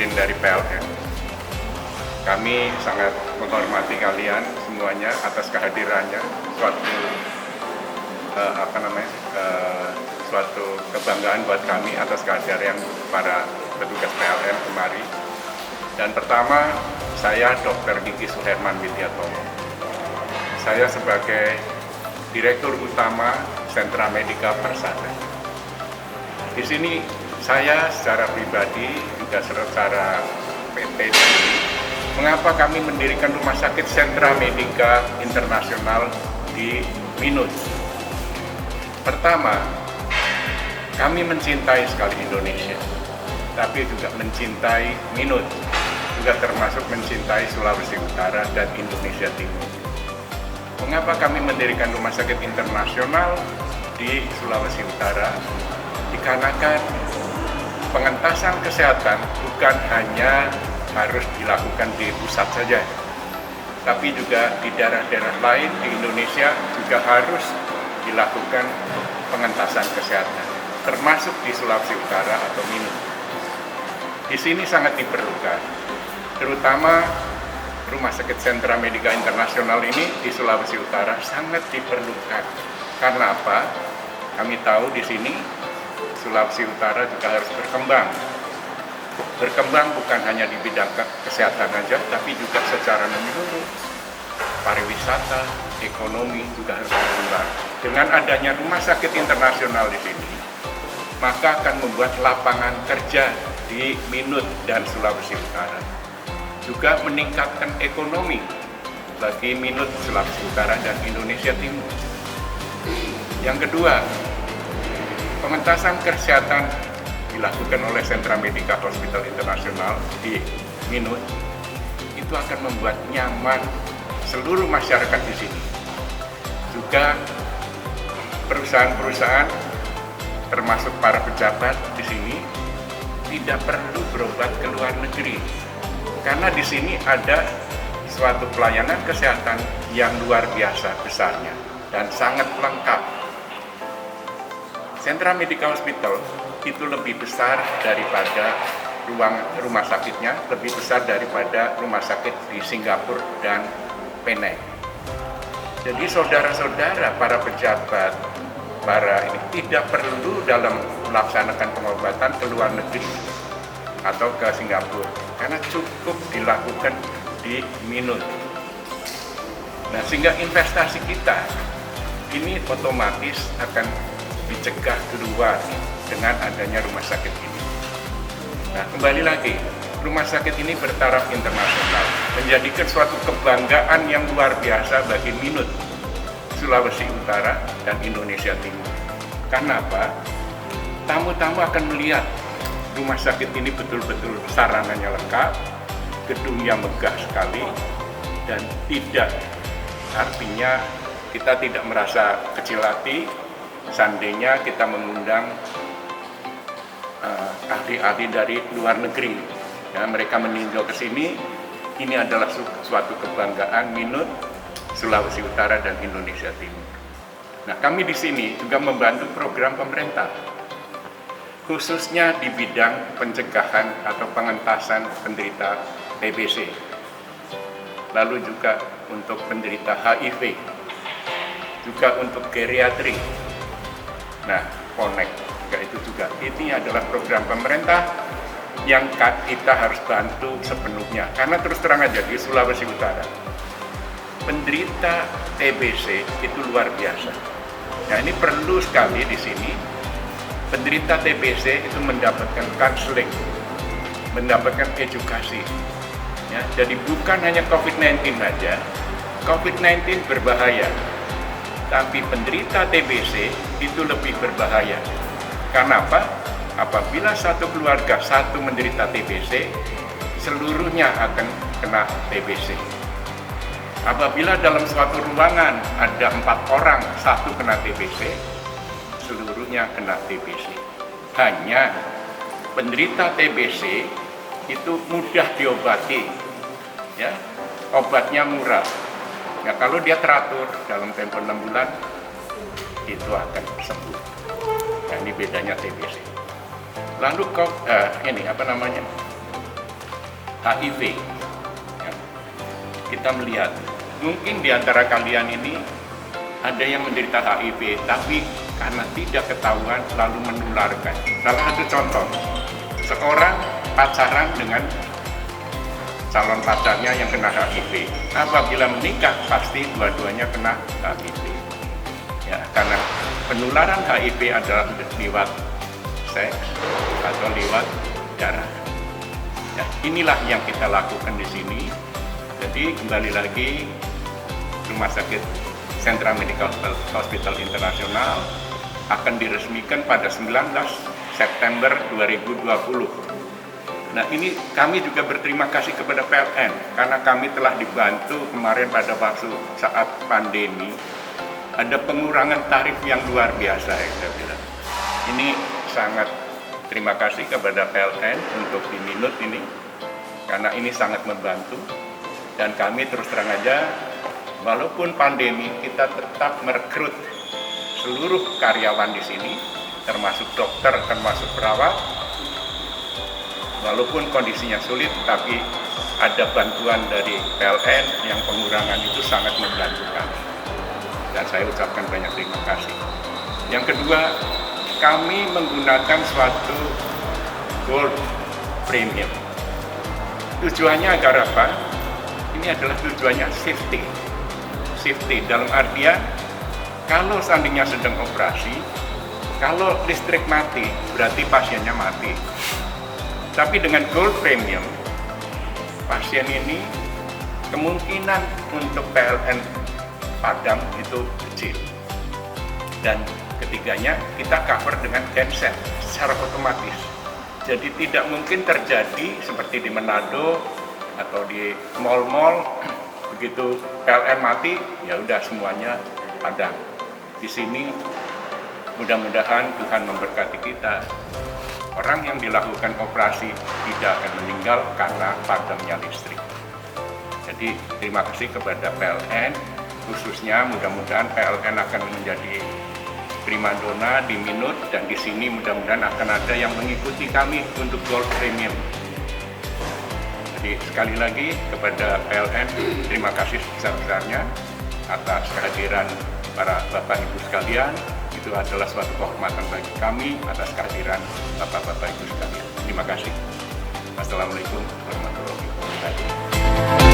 hadirin dari PLN. Kami sangat menghormati kalian semuanya atas kehadirannya. Suatu kebanggaan buat kami atas kehadiran para petugas PLN kemari. Dan pertama, saya Dr. Kiki Suherman Widyatomo. Saya sebagai Direktur Utama Sentra Medika Persada. Di sini saya secara pribadi juga secara PT mengapa kami mendirikan Rumah Sakit Sentra Medika Internasional di Minut. Pertama, kami mencintai sekali Indonesia, tapi juga mencintai Minut, juga termasuk mencintai Sulawesi Utara dan Indonesia Timur. Mengapa kami mendirikan Rumah Sakit Internasional di Sulawesi Utara? Dikarenakan pengentasan kesehatan bukan hanya harus dilakukan di pusat saja, tapi juga di daerah-daerah lain di Indonesia juga harus dilakukan pengentasan kesehatan, termasuk di Sulawesi Utara atau Minut. Di sini sangat diperlukan, terutama Rumah Sakit Sentra Medika Internasional ini di Sulawesi Utara sangat diperlukan. Karena apa? Kami tahu di sini Sulawesi Utara juga harus berkembang. Berkembang bukan hanya di bidang kesehatan saja, tapi juga secara menyeluruh. Pariwisata, ekonomi juga harus berkembang. Dengan adanya Rumah Sakit Internasional di sini, maka akan membuat lapangan kerja di Minut dan Sulawesi Utara. Juga meningkatkan ekonomi bagi Minut, Sulawesi Utara, dan Indonesia Timur. Yang kedua, pengentasan kesehatan dilakukan oleh Sentra Medika Hospital Internasional di Minut itu akan membuat nyaman seluruh masyarakat di sini. Juga perusahaan-perusahaan termasuk para pejabat di sini tidak perlu berobat ke luar negeri, karena di sini ada suatu pelayanan kesehatan yang luar biasa besarnya dan sangat lengkap. Sentra Medika Hospital itu lebih besar daripada rumah sakitnya, lebih besar daripada rumah sakit di Singapura dan Penang. Jadi saudara-saudara para pejabat, ini tidak perlu dalam melaksanakan pengobatan ke luar negeri atau ke Singapura, karena cukup dilakukan di Minut. Nah, sehingga investasi kita ini otomatis akan dicegah keluar dengan adanya rumah sakit ini. Nah, kembali lagi, rumah sakit ini bertaraf internasional, menjadikan suatu kebanggaan yang luar biasa bagi Minut, Sulawesi Utara, dan Indonesia Timur. Karena apa? Tamu-tamu akan melihat rumah sakit ini betul-betul sarananya lengkap, gedungnya megah sekali, dan artinya kita tidak merasa kecil hati seandainya kita mengundang ahli-ahli dari luar negeri. Ya, mereka meninjau ke sini. Ini adalah suatu kebanggaan Minut, Sulawesi Utara, dan Indonesia Timur. Nah, kami di sini juga membantu program pemerintah, khususnya di bidang pencegahan atau pengentasan penderita TBC, lalu juga untuk penderita HIV, juga untuk geriatri. Nah, Connect itu juga. Ini adalah program pemerintah yang kita harus bantu sepenuhnya. Karena terus terang aja di Sulawesi Utara, penderita TBC itu luar biasa. Nah, ini perlu sekali di sini penderita TBC itu mendapatkan counseling, mendapatkan edukasi. Ya, jadi bukan hanya COVID-19 saja. COVID-19 berbahaya, tapi penderita TBC itu lebih berbahaya. Karena apa? Apabila satu keluarga menderita TBC, seluruhnya akan kena TBC. Apabila dalam suatu ruangan ada 4 orang, satu kena TBC, seluruhnya kena TBC. Hanya penderita TBC itu mudah diobati, ya, obatnya murah. Nah, kalau dia teratur dalam tempo 6 bulan, itu akan sembuh. Nah, ini bedanya TBC. Lalu HIV. Ya. Kita melihat, mungkin di antara kalian ini ada yang menderita HIV, tapi karena tidak ketahuan lalu menularkan. Salah satu contoh, seorang pacaran dengan calon pacarnya yang kena HIV. Apabila menikah, pasti dua-duanya kena HIV. Ya, karena penularan HIV adalah lewat seks atau lewat darah. Ya, inilah yang kita lakukan di sini. Jadi kembali lagi, Rumah Sakit Sentra Medical Hospital Internasional akan diresmikan pada 19 September 2020. Nah, ini kami juga berterima kasih kepada PLN karena kami telah dibantu kemarin pada waktu saat pandemi. Ada pengurangan tarif yang luar biasa, ya saya bilang. Ini sangat terima kasih kepada PLN untuk di Minut ini, karena ini sangat membantu. Dan kami terus terang aja, walaupun pandemi, kita tetap merekrut seluruh karyawan di sini, termasuk dokter, termasuk perawat. Walaupun kondisinya sulit, tapi ada bantuan dari PLN yang pengurangan itu sangat membantu kami. Dan saya ucapkan banyak terima kasih. Yang kedua, kami menggunakan suatu gold premium. Tujuannya agar apa? Ini adalah tujuannya safety. Safety dalam artian, kalau seandainya sedang operasi, kalau listrik mati, berarti pasiennya mati. Tapi dengan gold premium, pasien ini kemungkinan untuk PLN padam itu kecil. Dan ketiganya, kita cover dengan genset secara otomatis. Jadi tidak mungkin terjadi seperti di Manado atau di mal-mal, begitu PLN mati, ya udah semuanya padam. Di sini mudah-mudahan Tuhan memberkati kita. Orang yang dilakukan operasi tidak akan meninggal karena padamnya listrik. Jadi terima kasih kepada PLN, khususnya mudah-mudahan PLN akan menjadi primadona di Minut, dan di sini mudah-mudahan akan ada yang mengikuti kami untuk gold premium. Jadi sekali lagi kepada PLN, terima kasih sebesar-besarnya atas kehadiran para Bapak Ibu sekalian. Itu adalah suatu kehormatan bagi kami atas kehadiran Bapak-Bapak Ibu sekalian. Terima kasih. Wassalamualaikum warahmatullahi wabarakatuh.